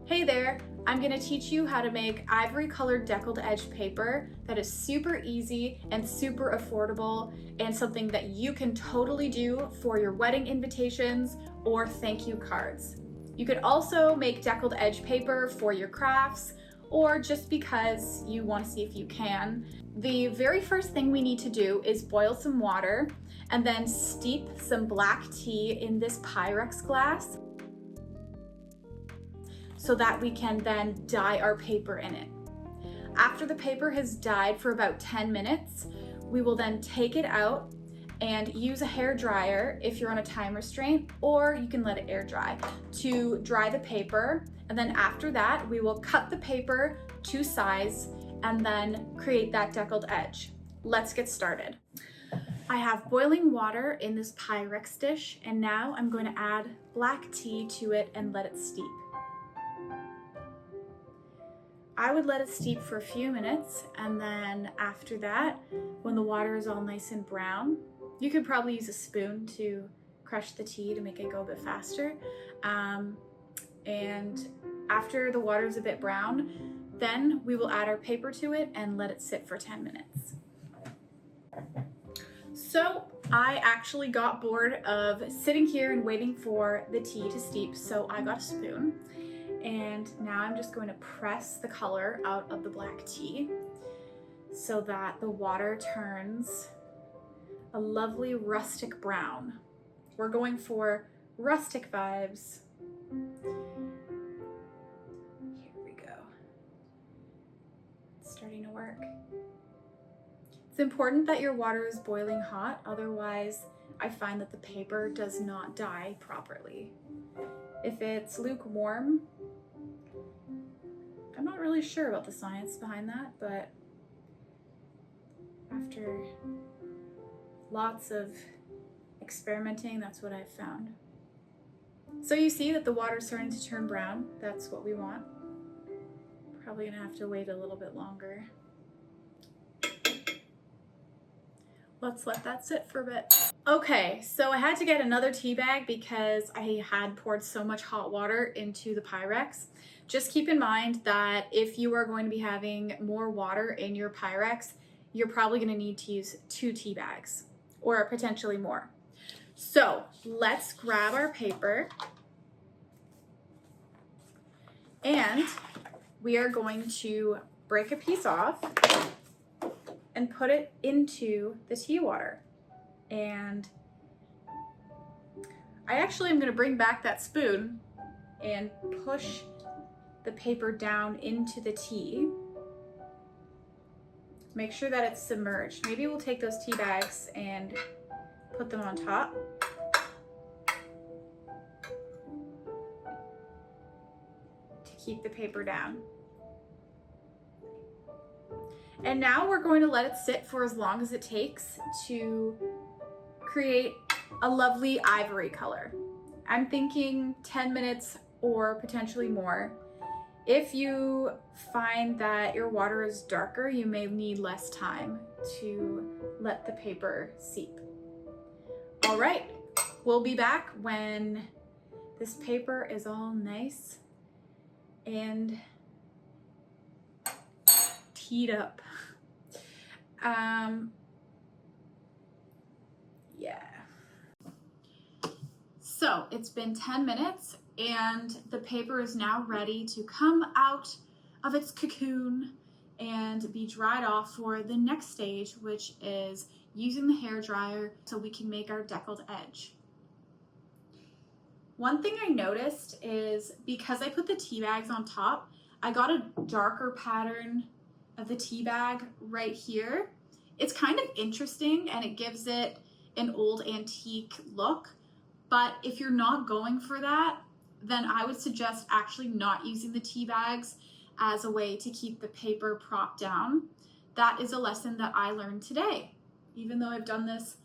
Hey there, I'm going to teach you how to make ivory colored deckled edge paper that is super easy and super affordable and something that you can totally do for your wedding invitations or thank you cards. You could also make deckled edge paper for your crafts or just because you want to see if you can. The very first thing we need to do is boil some water and then steep some black tea in this Pyrex glass, so that we can then dye our paper in it. After the paper has dyed for about 10 minutes, we will then take it out and use a hair dryer if you're on a time restraint, or you can let it air dry to dry the paper. And then after that, we will cut the paper to size and then create that deckled edge. Let's get started. I have boiling water in this Pyrex dish, and now I'm going to add black tea to it and let it steep. I would let it steep for a few minutes, and then after that, when the water is all nice and brown, you could probably use a spoon to crush the tea to make it go a bit faster. And after the water is a bit brown, then we will add our paper to it and let it sit for 10 minutes. So I actually got bored of sitting here and waiting for the tea to steep, so I got a spoon. And now I'm just going to press the color out of the black tea so that the water turns a lovely rustic brown. We're going for rustic vibes. Here we go. It's starting to work. It's important that your water is boiling hot, otherwise I find that the paper does not dye properly. If it's lukewarm, I'm not really sure about the science behind that, but after lots of experimenting, that's what I've found. So you see that the water's starting to turn brown. That's what we want. Probably gonna have to wait a little bit longer. Let's let that sit for a bit. Okay, so I had to get another tea bag because I had poured so much hot water into the Pyrex. Just keep in mind that if you are going to be having more water in your Pyrex, you're probably going to need to use 2 tea bags or potentially more. So let's grab our paper and we are going to break a piece off and put it into the tea water. And I actually am going to bring back that spoon and push the paper down into the tea. Make sure that it's submerged. Maybe we'll take those tea bags and put them on top. To keep the paper down. And now we're going to let it sit for as long as it takes to create a lovely ivory color. I'm thinking 10 minutes or potentially more. If you find that your water is darker, you may need less time to let the paper seep. All right, we'll be back when this paper is all nice and teed up. Yeah. So it's been 10 minutes and the paper is now ready to come out of its cocoon and be dried off for the next stage, which is using the hair dryer so we can make our deckled edge. One thing I noticed is because I put the tea bags on top, I got a darker pattern of the tea bag right here. It's kind of interesting and it gives it an old antique look, but if you're not going for that, then I would suggest actually not using the tea bags as a way to keep the paper propped down. That is a lesson that I learned today. Even though I've done this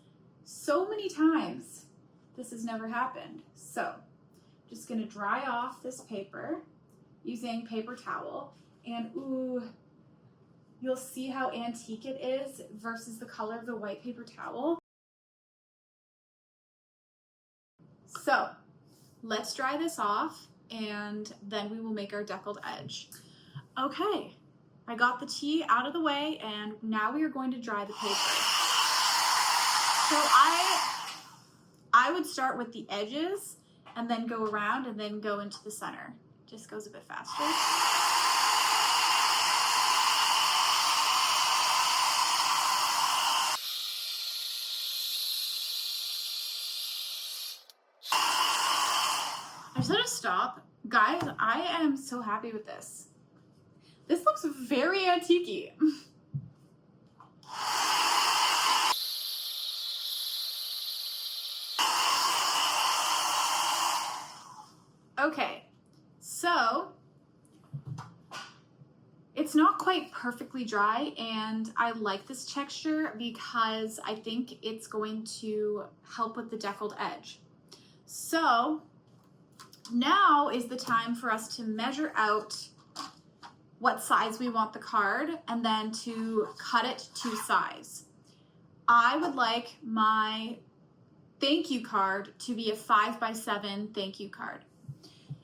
so many times, this has never happened. So just gonna dry off this paper using paper towel, and ooh, you'll see how antique it is versus the color of the white paper towel. So let's dry this off and then we will make our deckled edge. Okay, I got the tea out of the way, and now we are going to dry the paper. So I would start with the edges and then go around and then go into the center. Just goes a bit faster. I just had to stop. Guys, I am so happy with this. This looks very antique-y. Okay, so it's not quite perfectly dry, and I like this texture because I think it's going to help with the deckled edge. So now is the time for us to measure out what size we want the card and then to cut it to size. I would like my thank you card to be a 5x7 thank you card.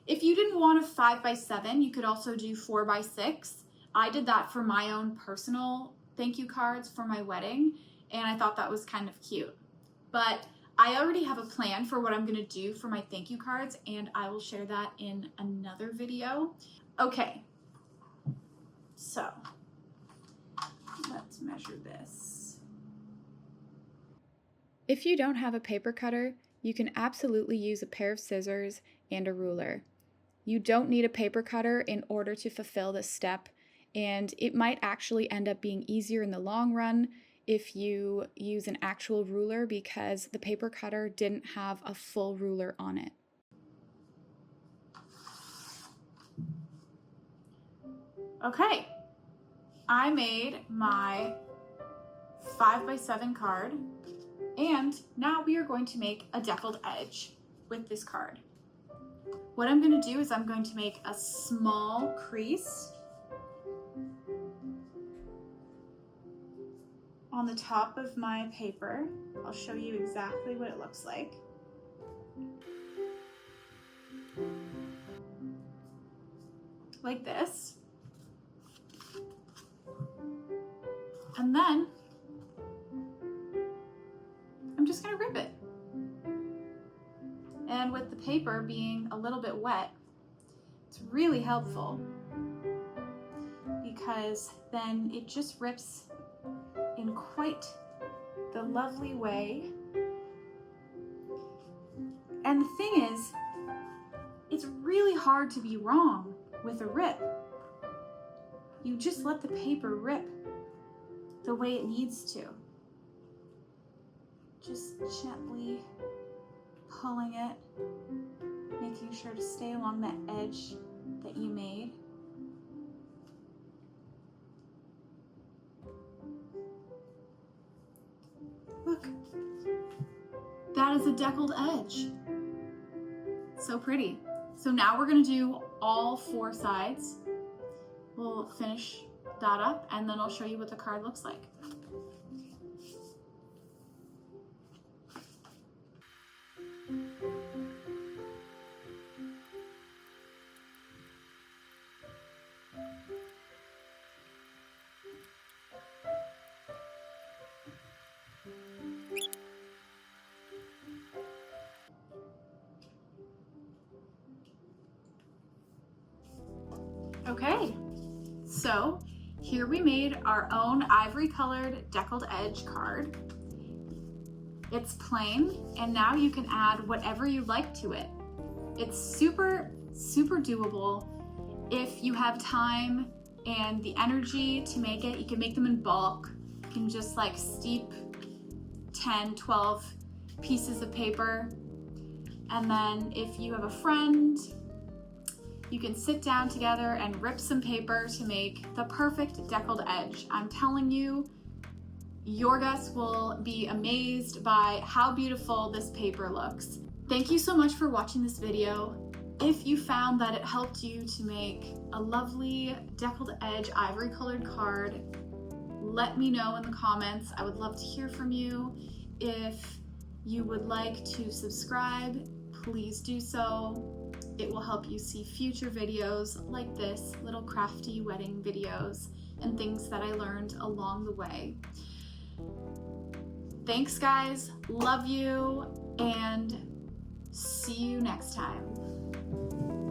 If you didn't want a 5x7, you could also do 4x6. I did that for my own personal thank you cards for my wedding, and I thought that was kind of cute. But I already have a plan for what I'm gonna do for my thank you cards, and I will share that in another video. Okay, so let's measure this. If you don't have a paper cutter, you can absolutely use a pair of scissors and a ruler. You don't need a paper cutter in order to fulfill this step, and it might actually end up being easier in the long run if you use an actual ruler because the paper cutter didn't have a full ruler on it. Okay, I made my 5x7 card, and now we are going to make a deckled edge with this card. What I'm going to do is I'm going to make a small crease on the top of my paper. I'll show you exactly what it looks like. Like this. And then I'm just going to rip it. And with the paper being a little bit wet, it's really helpful because then it just rips in quite the lovely way. And the thing is, it's really hard to be wrong with a rip. You just let the paper rip the way it needs to. Just gently pulling it, making sure to stay along that edge that you made. Look, that is a deckled edge. So pretty. So now we're gonna do all 4 sides. We'll finish that up and then I'll show you what the card looks like. Okay, so here we made our own ivory colored deckled edge card. It's plain, and now you can add whatever you like to it. It's super, super doable. If you have time and the energy to make it, you can make them in bulk. You can just like steep 10, 12 pieces of paper. And then if you have a friend, you can sit down together and rip some paper to make the perfect deckled edge. I'm telling you, your guests will be amazed by how beautiful this paper looks. Thank you so much for watching this video. If you found that it helped you to make a lovely deckled edge ivory colored card, let me know in the comments. I would love to hear from you. If you would like to subscribe, please do so. it will help you see future videos like this, little crafty wedding videos and things that I learned along the way. Thanks guys, love you, and see you next time.